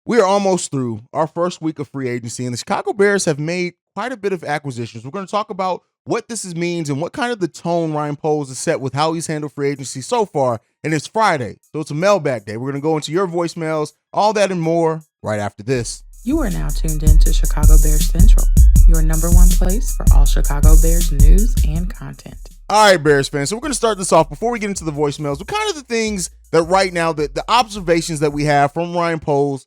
We are almost through our first week of free agency, and the Chicago Bears have made quite a bit of acquisitions. We're going to talk about what means and what kind of the tone Ryan Poles has set with how he's handled free agency so far. And it's Friday, so it's a mailbag day. We're going to go into your voicemails, all that and more right after this. You are now tuned in to Chicago Bears Central, your number one place for all Chicago Bears news and content. All right, Bears fans. So we're going to start this off before we get into the voicemails with kind of the things that right now, the observations that we have from Ryan Poles,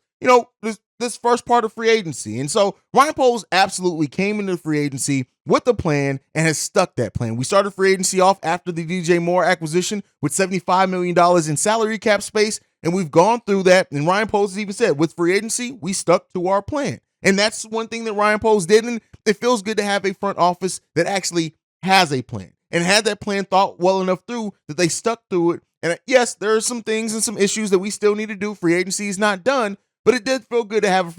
this first part of free agency. And so Ryan Poles absolutely came into free agency with a plan and has stuck that plan. We started free agency off after the DJ Moore acquisition with $75 million in salary cap space. And we've gone through that. And Ryan Poles has even said with free agency, we stuck to our plan. And that's one thing that Ryan Poles did. And it feels good to have a front office that actually has a plan and had that plan thought well enough through that they stuck through it. And yes, there are some things and some issues that we still need to do. Free agency is not done, but it did feel good to have a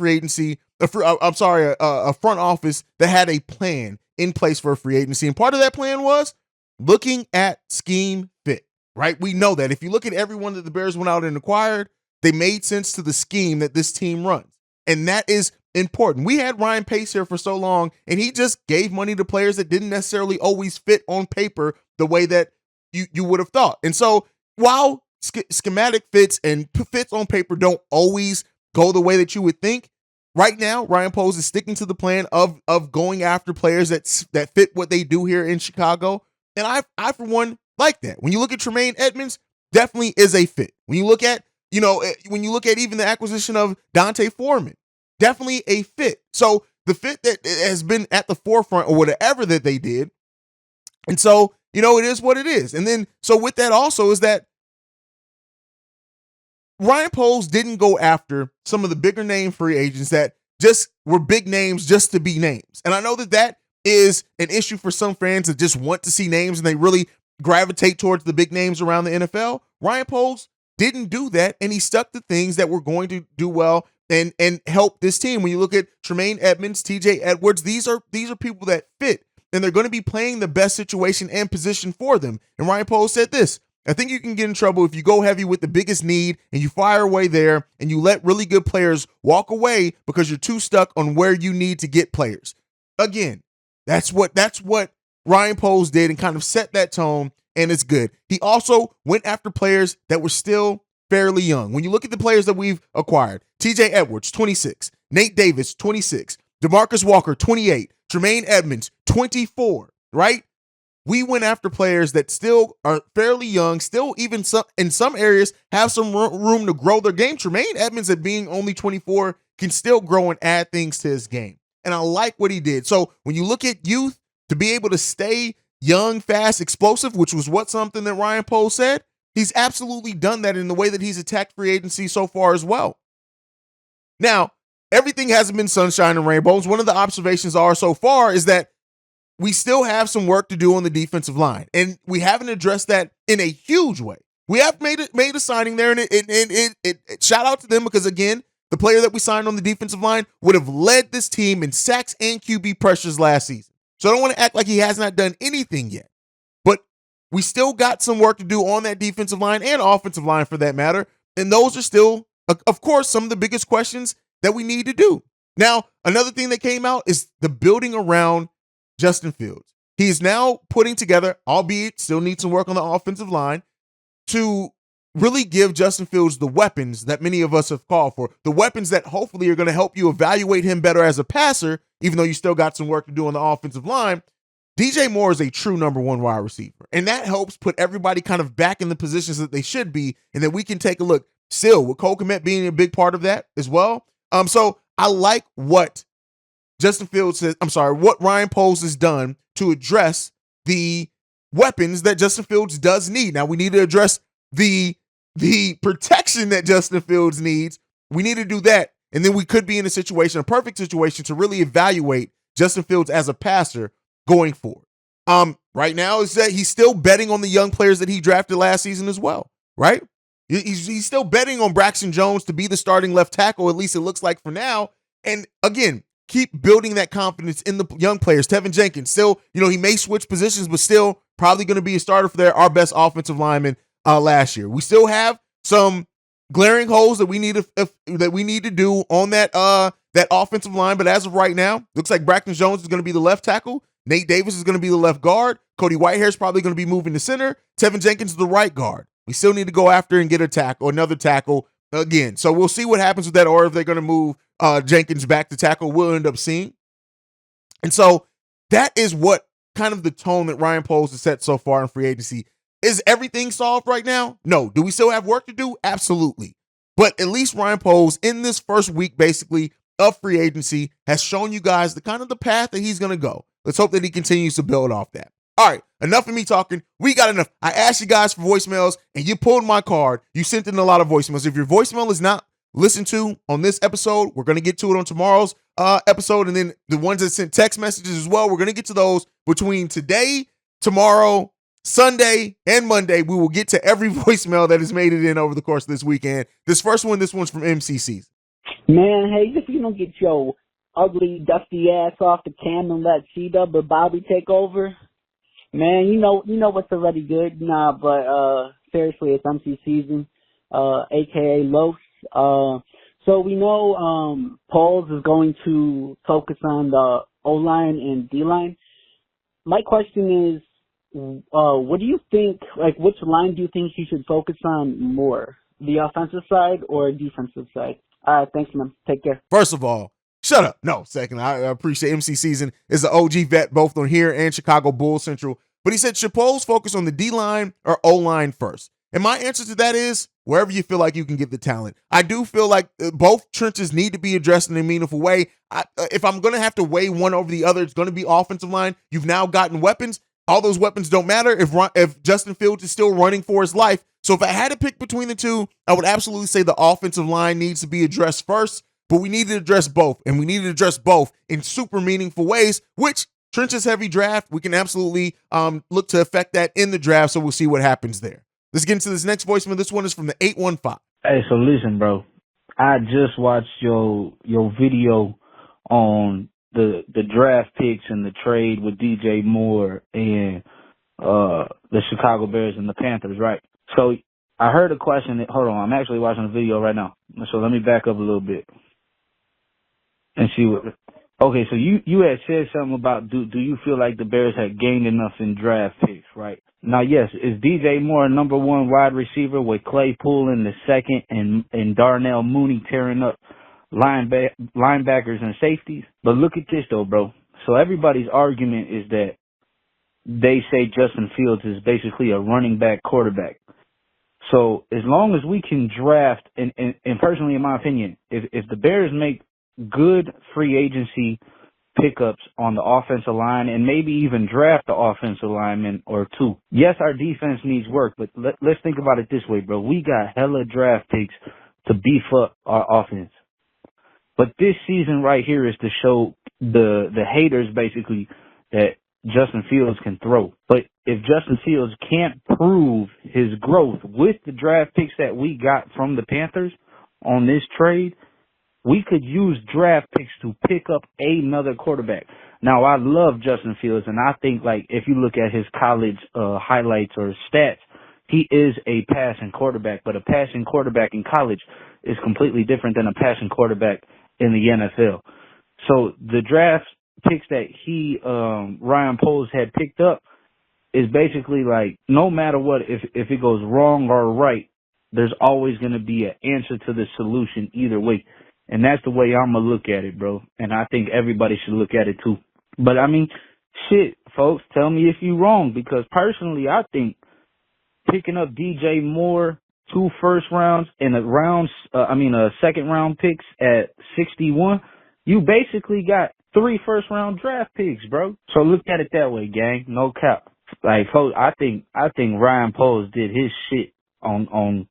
front office that had a plan in place for a free agency. And part of that plan was looking at scheme fit, right? We know that if you look at everyone that the Bears went out and acquired, they made sense to the scheme that this team runs. And that is important. We had Ryan Pace here for so long, and he just gave money to players that didn't necessarily always fit on paper the way that you would have thought. And so while schematic fits and fits on paper don't always go the way that you would think, right now Ryan Poles is sticking to the plan of going after players that fit what they do here in Chicago. And I for one like that. When you look at Tremaine Edmonds, definitely is a fit. When you look at even the acquisition of Dante Foreman, definitely a fit. So the fit that has been at the forefront or whatever that they did. And so, it is what it is. And then, so with that also is that Ryan Poles didn't go after some of the bigger name free agents that just were big names just to be names. And I know that is an issue for some fans that just want to see names and they really gravitate towards the big names around the NFL. Ryan Poles didn't do that, and he stuck to things that were going to do well and help this team. When you look at Tremaine Edmonds, TJ Edwards, these are people that fit, and they're going to be playing the best situation and position for them. And Ryan Poles said this: I think you can get in trouble if you go heavy with the biggest need and you fire away there and you let really good players walk away because you're too stuck on where you need to get players. Again, that's what Ryan Poles did and kind of set that tone, and it's good. He also went after players that were still fairly young. When you look at the players that we've acquired, TJ Edwards, 26, Nate Davis, 26, DeMarcus Walker, 28, Tremaine Edmonds, 24, right? We went after players that still are fairly young, still even in some areas have some room to grow their game. Tremaine Edmonds, at being only 24, can still grow and add things to his game. And I like what he did. So when you look at youth, to be able to stay young, fast, explosive, which was something that Ryan Poles said, he's absolutely done that in the way that he's attacked free agency so far as well. Now, everything hasn't been sunshine and rainbows. One of the observations so far is that we still have some work to do on the defensive line, and we haven't addressed that in a huge way. We have made a signing there, and it shout out to them because, again, the player that we signed on the defensive line would have led this team in sacks and QB pressures last season. So I don't want to act like he has not done anything yet, but we still got some work to do on that defensive line and offensive line for that matter. And those are still, of course, some of the biggest questions that we need to do. Now, another thing that came out is the building around Justin Fields. He's now putting together, albeit still needs some work on the offensive line, to really give Justin Fields the weapons that many of us have called for, the weapons that hopefully are going to help you evaluate him better as a passer, even though you still got some work to do on the offensive line. DJ Moore is a true number one wide receiver, and that helps put everybody kind of back in the positions that they should be, and then we can take a look still with Cole Kmet being a big part of that as well. So I like what what Ryan Poles has done to address the weapons that Justin Fields does need. Now we need to address the protection that Justin Fields needs. We need to do that. And then we could be in a perfect situation to really evaluate Justin Fields as a passer going forward. Right now is that he's still betting on the young players that he drafted last season as well, right? He's still betting on Braxton Jones to be the starting left tackle, at least it looks like for now. And again, keep building that confidence in the young players. Tevin Jenkins still, he may switch positions, but still probably going to be a starter for our best offensive lineman last year. We still have some glaring holes that we need to do on that offensive line. But as of right now, looks like Braxton Jones is going to be the left tackle. Nate Davis is going to be the left guard. Cody Whitehair is probably going to be moving to center. Tevin Jenkins is the right guard. We still need to go after and get another tackle again. So we'll see what happens with that, or if they're going to move Jenkins back to tackle. We'll end up seeing. And so that is what kind of the tone that Ryan Poles has set so far in free agency. Is everything solved right now? No. Do we still have work to do? Absolutely. But at least Ryan Poles in this first week, basically, of free agency has shown you guys the kind of the path that he's going to go. Let's hope that he continues to build off that. All right, enough of me talking. We got enough. I asked you guys for voicemails, and you pulled my card. You sent in a lot of voicemails. If your voicemail is not listened to on this episode, we're going to get to it on tomorrow's episode. And then the ones that sent text messages as well, we're going to get to those between today, tomorrow, Sunday, and Monday. We will get to every voicemail that has made it in over the course of this weekend. This one's from MCC. Man, hey, if you don't get your ugly, dusty ass off the cam and let C-Dub or Bobby take over, man, you know what's already good. Nah, but seriously, it's MC season, aka Los. So we know Pauls is going to focus on the O-line and D-line. My question is, what do you think, like, which line do you think he should focus on more? The offensive side or defensive side? All right, thanks, man. Take care. First of all, shut up. No, second, I appreciate MC Season is the OG vet both on here and Chicago Bulls Central. But he said, should Poles focus on the D-line or O-line first? And my answer to that is wherever you feel like you can get the talent. I do feel like both trenches need to be addressed in a meaningful way. If I'm going to have to weigh one over the other, it's going to be offensive line. You've now gotten weapons. All those weapons don't matter if Justin Fields is still running for his life. So if I had to pick between the two, I would absolutely say the offensive line needs to be addressed first, but we need to address both, and we need to address both in super meaningful ways, which Trench's heavy draft, we can absolutely look to affect that in the draft, so we'll see what happens there. Let's get into this next voicemail. This one is from the 815. Hey, so listen, bro. I just watched your video on the draft picks and the trade with DJ Moore and the Chicago Bears and the Panthers, right? So I heard a question. Hold on, I'm actually watching a video right now. So let me back up a little bit and see what. Okay, so you had said something about do you feel like the Bears had gained enough in draft picks, right? Now, yes, is DJ Moore a number one wide receiver with Claypool in the second and Darnell Mooney tearing up linebackers and safeties? But look at this, though, bro. So everybody's argument is that they say Justin Fields is basically a running back quarterback. So as long as we can draft, and personally, in my opinion, if the Bears make good free agency pickups on the offensive line and maybe even draft the offensive lineman or two. Yes, our defense needs work, but let's think about it this way, bro. We got hella draft picks to beef up our offense. But this season right here is to show the haters basically that Justin Fields can throw. But if Justin Fields can't prove his growth with the draft picks that we got from the Panthers on this trade, we could use draft picks to pick up another quarterback. Now, I love Justin Fields, and I think, like, if you look at his college highlights or stats, he is a passing quarterback. But a passing quarterback in college is completely different than a passing quarterback in the NFL. So the draft picks that Ryan Poles had picked up is basically like, no matter what, if it goes wrong or right, there's always going to be an answer to the solution either way. And that's the way I'm going to look at it, bro. And I think everybody should look at it too. But I mean, shit, folks, tell me if you're wrong, because personally, I think picking up DJ Moore, 2 first rounds and a second round picks at 61, you basically got 3 first round draft picks, bro. So look at it that way, gang. No cap. Like, folks, I think Ryan Poles did his shit on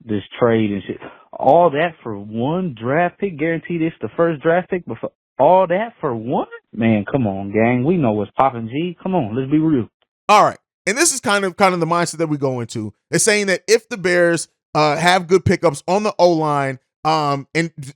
this trade and shit. All that for one draft pick, guaranteed it's the first draft pick, but for all that for one? Man, come on, gang. We know what's poppin', G. Come on, let's be real. All right. And this is kind of the mindset that we go into. It's saying that if the Bears have good pickups on the O-line, and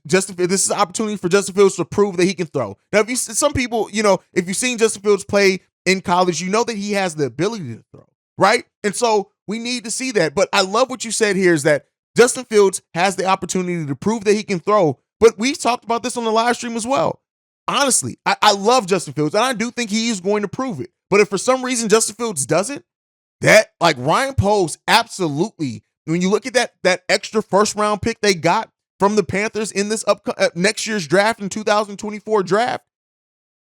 this is an opportunity for Justin Fields to prove that he can throw. Now, if you've seen Justin Fields play in college, you know that he has the ability to throw, right? And so We need to see that. But I love what you said here is that Justin Fields has the opportunity to prove that he can throw. But we talked about this on the live stream as well. Honestly, I love Justin Fields, and I do think he is going to prove it. But if for some reason Justin Fields doesn't, that like Ryan Poles absolutely. When you look at that extra first round pick they got from the Panthers in this next year's draft in 2024 draft,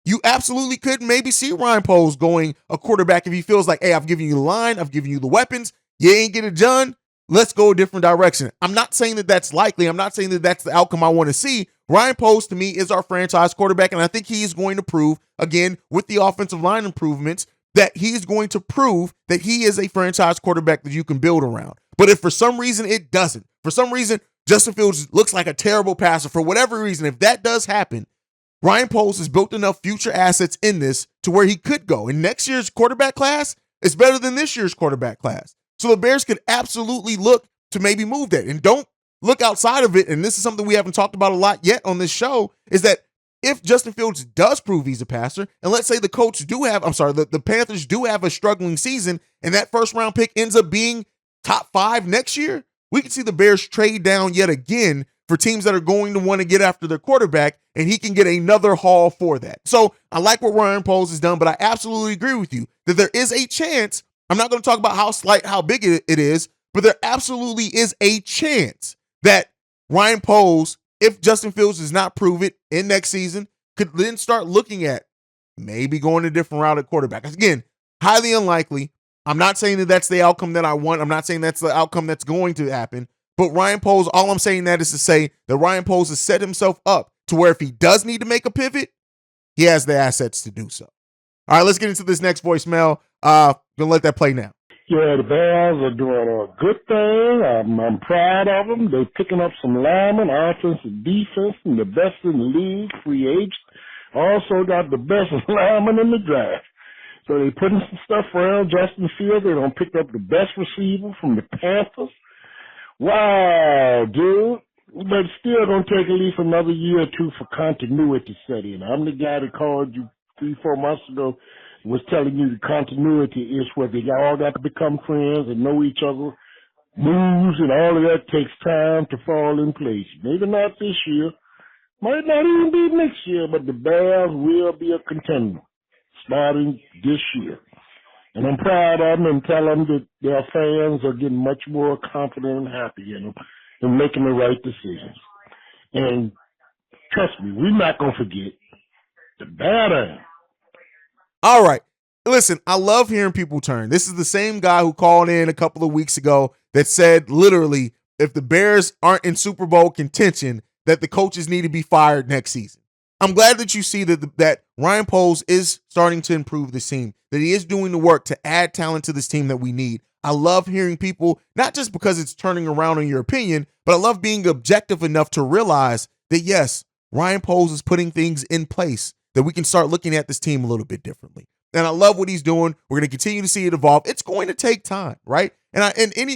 you absolutely could maybe see Ryan Poles going a quarterback if he feels like, hey, I've given you the line, I've given you the weapons, you ain't get it done. Let's go a different direction. I'm not saying that that's likely. I'm not saying that that's the outcome I want to see. Ryan Poles, to me, is our franchise quarterback, and I think he is going to prove, again, with the offensive line improvements, that he is going to prove that he is a franchise quarterback that you can build around. But if for some reason it doesn't, for some reason Justin Fields looks like a terrible passer, for whatever reason, if that does happen, Ryan Poles has built enough future assets in this to where he could go. And next year's quarterback class is better than this year's quarterback class. So the Bears could absolutely look to maybe move that. And don't look outside of it, and this is something we haven't talked about a lot yet on this show, is that if Justin Fields does prove he's a passer, and let's say the Panthers do have a struggling season, and that first round pick ends up being top 5 next year, we can see the Bears trade down yet again for teams that are going to want to get after their quarterback, and he can get another haul for that. So I like what Ryan Poles has done, but I absolutely agree with you that there is a chance. I'm not going to talk about how big it is, but there absolutely is a chance that Ryan Poles, if Justin Fields does not prove it in next season, could then start looking at maybe going a different route at quarterback. Again, highly unlikely. I'm not saying that that's the outcome that I want. I'm not saying that's the outcome that's going to happen. But Ryan Poles, all I'm saying that is to say that Ryan Poles has set himself up to where if he does need to make a pivot, he has the assets to do so. All right, let's get into this next voicemail. Gonna let that play now. Yeah, the Bears are doing a good thing. I'm proud of them. They're picking up some linemen, offense and defense, and the best in the league, free agents. Also got the best linemen in the draft. So they're putting some stuff around Justin Fields. They're going to pick up the best receiver from the Panthers. Wow, dude. But still going to take at least another year or two for continuity set in. I'm the guy that called you 3-4 months ago, was telling you the continuity is where they all got to become friends and know each other. Moves and all of that takes time to fall in place. Maybe not this year. Might not even be next year, but the Bears will be a contender starting this year. And I'm proud of them and tell them that their fans are getting much more confident and happy in them and making the right decisions. And trust me, we're not going to forget the Bears. All right. Listen, I love hearing people turn. This is the same guy who called in a couple of weeks ago that said literally, if the Bears aren't in Super Bowl contention, that the coaches need to be fired next season. I'm glad that you see that Ryan Poles is starting to improve this team, that he is doing the work to add talent to this team that we need. I love hearing people, not just because it's turning around on your opinion, but I love being objective enough to realize that, yes, Ryan Poles is putting things in place that we can start looking at this team a little bit differently. And I love what he's doing. We're going to continue to see it evolve. It's going to take time, right? And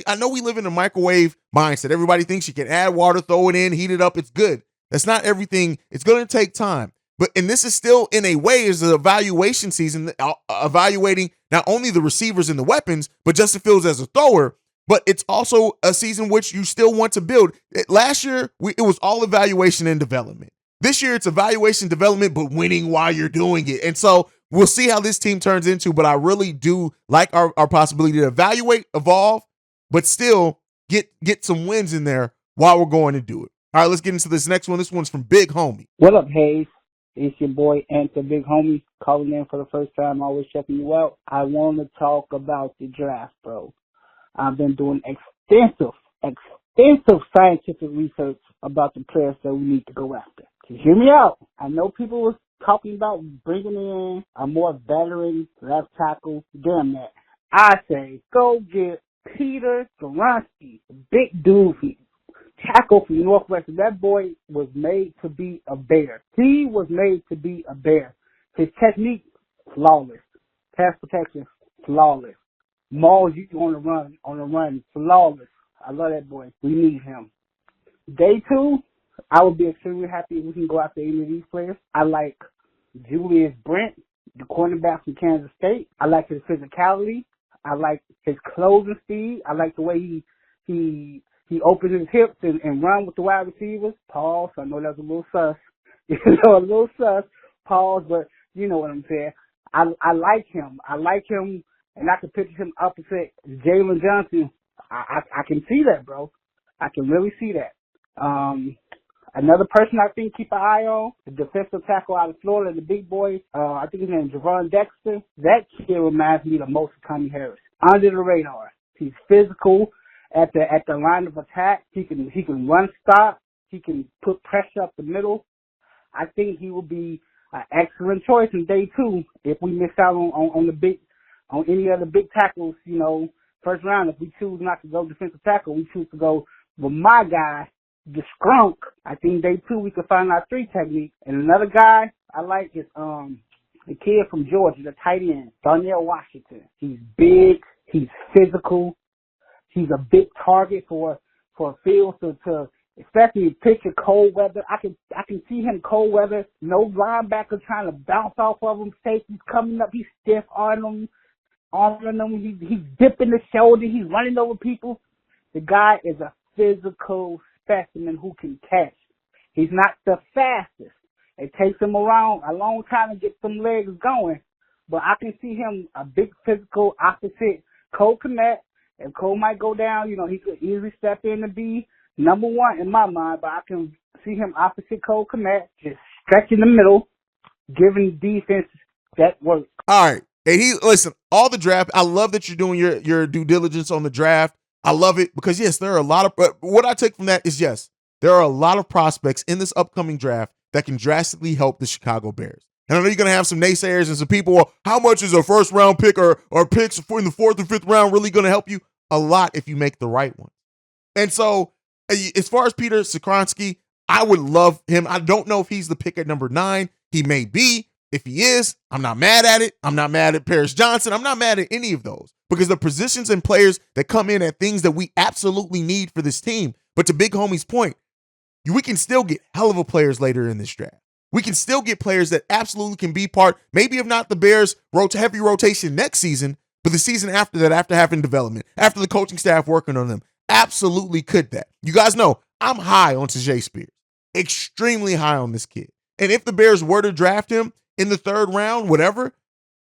I know we live in a microwave mindset. Everybody thinks you can add water, throw it in, heat it up. It's good. That's not everything. It's going to take time. And this is still, in a way, is an evaluation season, evaluating not only the receivers and the weapons, but Justin Fields as a thrower. But it's also a season which you still want to build. Last year, it was all evaluation and development. This year, it's evaluation, development, but winning while you're doing it. And so we'll see how this team turns into, but I really do like our possibility to evaluate, evolve, but still get some wins in there while we're going to do it. All right, let's get into this next one. This one's from Big Homie. What up, Hayes? It's your boy, Ant the Big Homie, calling in for the first time. Always checking you out. I want to talk about the draft, bro. I've been doing extensive scientific research about the players that we need to go after. So hear me out. I know people was talking about bringing in a more veteran left tackle. Damn that. I say go get Peter Skoronsky, big dude, tackle from Northwestern. That boy was made to be a bear. He was made to be a bear. His technique, flawless. Pass protection, flawless. Mauls you on the run, flawless. I love that boy. We need him. Day 2, I would be extremely happy if we can go after any of these players. I like Julius Brent, the cornerback from Kansas State. I like his physicality. I like his closing speed. I like the way he opens his hips and run with the wide receivers. Pause. I know that's a little sus. A little sus. Pause, but you know what I'm saying. I like him. And I can picture him opposite Jalen Johnson. I can see that, bro. I can really see that. Another person I think keep an eye on, the defensive tackle out of Florida, the big boy, I think his name is Javon Dexter. That kid reminds me the most of Tommy Harris. Under the radar. He's physical at the line of attack. He can run stop. He can put pressure up the middle. I think he will be an excellent choice in day 2 if we miss out on any other big tackles, first round. If we choose not to go defensive tackle, we choose to go with my guy, the Scrunk. I think day 2 we could find our 3 technique. And another guy I like is the kid from Georgia, the tight end, Darnell Washington. He's big, he's physical, he's a big target for fields to especially picture cold weather. I can see him cold weather, no linebacker trying to bounce off of him, safety's coming up, he's stiff on him, he's dipping the shoulder, he's running over people. The guy is a physical specimen who can catch. He's not the fastest. It takes him around a long time to get some legs going, but I can see him a big physical opposite Cole Kmet. If Cole might go down, he could easily step in and be number 1 in my mind, but I can see him opposite Cole Kmet, just stretching the middle, giving defense that work. All right. And listen, all the draft, I love that you're doing your due diligence on the draft. I love it because, yes, there are a lot of, what I take from that is, yes, there are a lot of prospects in this upcoming draft that can drastically help the Chicago Bears. And I know you're going to have some naysayers and some people, well, how much is a first round pick or picks in the 4th or 5th round really going to help you? A lot if you make the right one. And so, as far as Peter Skoronski, I would love him. I don't know if he's the pick at number 9. He may be. If he is, I'm not mad at it. I'm not mad at Paris Johnson. I'm not mad at any of those because the positions and players that come in at things that we absolutely need for this team. But to Big Homie's point, we can still get hell of a players later in this draft. We can still get players that absolutely can be part, maybe if not the Bears' heavy rotation next season, but the season after that, after having development, after the coaching staff working on them, absolutely could that. You guys know I'm high on Tajay Spears, extremely high on this kid. And if the Bears were to draft him in the 3rd round, whatever,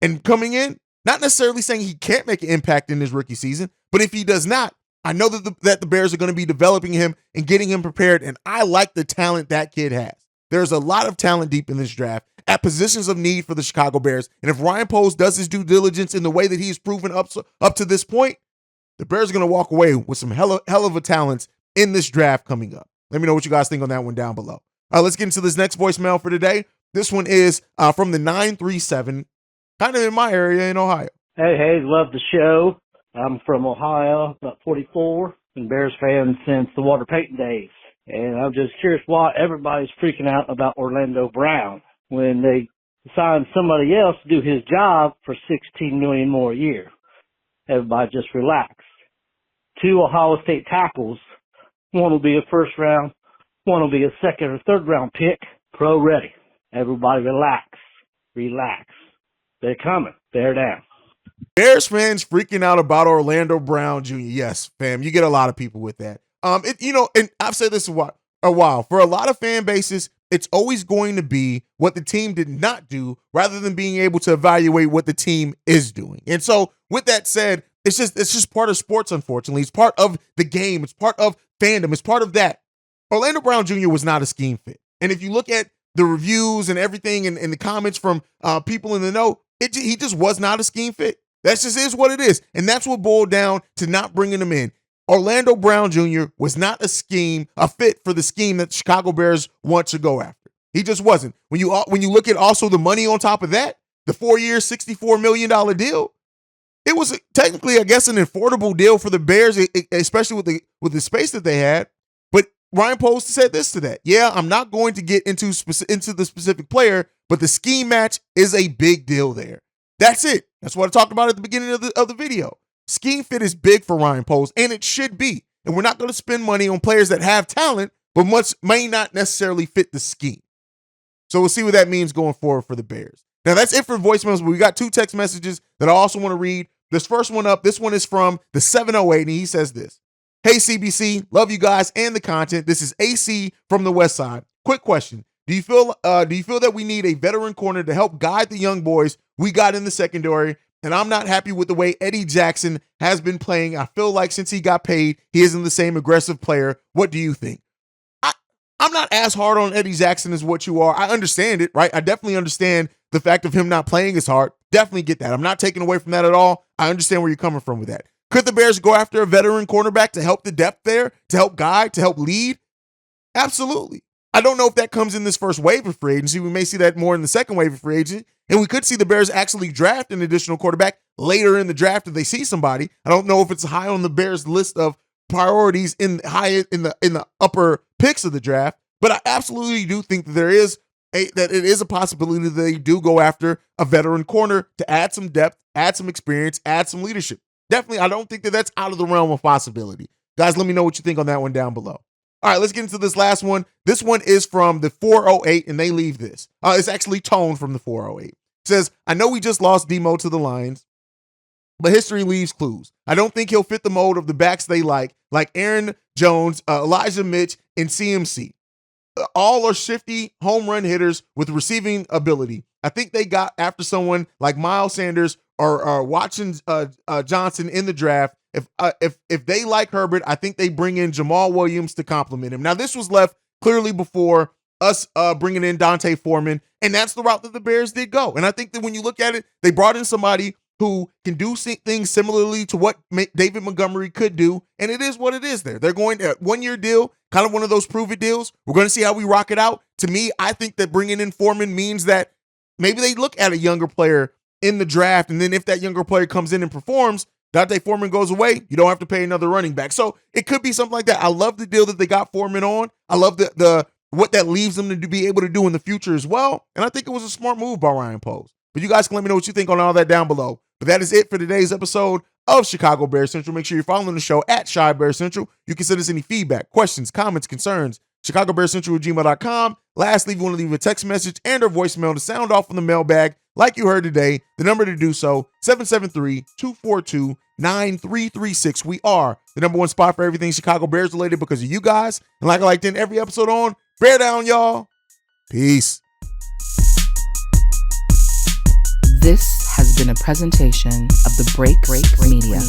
and coming in, not necessarily saying he can't make an impact in his rookie season, but if he does not, I know that the Bears are going to be developing him and getting him prepared, and I like the talent that kid has. There's a lot of talent deep in this draft at positions of need for the Chicago Bears, and if Ryan Poles does his due diligence in the way that he's proven up to this point, the Bears are going to walk away with some hell of a talents in this draft coming up. Let me know what you guys think on that one down below. Let's get into this next voicemail for today. This one is from the 937, kind of in my area in Ohio. Hey, love the show. I'm from Ohio, about 44, and Bears fan since the Walter Payton days. And I'm just curious why everybody's freaking out about Orlando Brown when they signed somebody else to do his job for $16 million more a year. Everybody just relax. 2 Ohio State tackles. One will be a 1st round. One will be a 2nd or 3rd round pick. Pro ready. Everybody relax. They're coming. They're down. Bears fans freaking out about Orlando Brown Jr. Yes, fam, you get a lot of people with that. And I've said this a while. For a lot of fan bases, it's always going to be what the team did not do rather than being able to evaluate what the team is doing. And so with that said, it's just part of sports, unfortunately. It's part of the game. It's part of fandom. It's part of that. Orlando Brown Jr. was not a scheme fit. And if you look at the reviews and everything and the comments from people in the know, he just was not a scheme fit. That just is what it is. And that's what boiled down to not bringing him in. Orlando Brown Jr. was not a fit for the scheme that the Chicago Bears want to go after. He just wasn't. When you look at also the money on top of that, the 4-year, $64 million deal, it was technically, I guess, an affordable deal for the Bears, especially with the space that they had. But Ryan Poles said this to that. Yeah, I'm not going to get into the specific player, but the scheme match is a big deal there. That's it. That's what I talked about at the beginning of the video. Scheme fit is big for Ryan Poles, and it should be. And we're not going to spend money on players that have talent, but may not necessarily fit the scheme. So we'll see what that means going forward for the Bears. Now, that's it for voicemails, but we got 2 text messages that I also want to read. This first one up, this one is from the 708, and he says this. Hey, CBC, love you guys and the content. This is AC from the West Side. Quick question. Do you feel that we need a veteran corner to help guide the young boys we got in the secondary? And I'm not happy with the way Eddie Jackson has been playing. I feel like since he got paid, he isn't the same aggressive player. What do you think? I'm not as hard on Eddie Jackson as what you are. I understand it, right? I definitely understand the fact of him not playing as hard. Definitely get that. I'm not taking away from that at all. I understand where you're coming from with that. Could the Bears go after a veteran cornerback to help the depth there, to help guide, to help lead? Absolutely. I don't know if that comes in this first wave of free agency. We may see that more in the second wave of free agency. And we could see the Bears actually draft an additional quarterback later in the draft if they see somebody. I don't know if it's high on the Bears list of priorities in the upper picks of the draft, but I absolutely do think that that it is a possibility that they do go after a veteran corner to add some depth, add some experience, add some leadership. Definitely, I don't think that that's out of the realm of possibility. Guys, let me know what you think on that one down below. All right, let's get into this last one. This one is from the 408, and they leave this. It's actually Tone from the 408. It says, I know we just lost Demo to the Lions, but history leaves clues. I don't think he'll fit the mold of the backs they like Aaron Jones, Elijah Mitch, and CMC. All are shifty home run hitters with receiving ability. I think they got after someone like Miles Sanders or Watson Johnson in the draft. If they like Herbert, I think they bring in Jamal Williams to complement him. Now, this was left clearly before us bringing in Dante Foreman, and that's the route that the Bears did go. And I think that when you look at it, they brought in somebody who can do things similarly to what David Montgomery could do, and it is what it is there. They're going to one-year deal, kind of one of those prove-it deals. We're going to see how we rock it out. To me, I think that bringing in Foreman means that maybe they look at a younger player in the draft, and then if that younger player comes in and performs, Dante Foreman goes away, you don't have to pay another running back. So it could be something like that. I love the deal that they got Foreman on. I love the what that leaves them to be able to do in the future as well. And I think it was a smart move by Ryan Poles. But you guys can let me know what you think on all that down below. But that is it for today's episode of Chicago Bears Central. Make sure you're following the show at Chi Bears Central. You can send us any feedback, questions, comments, concerns, ChicagoBearsCentral@gmail.com. Lastly, if you want to leave a text message and or voicemail to sound off on the mailbag like you heard today, the number to do so, 773-242-9336. We are the number one spot for everything Chicago Bears related because of you guys. And like I like to end every episode on, bear down, y'all. Peace. This has been a presentation of the Break Media.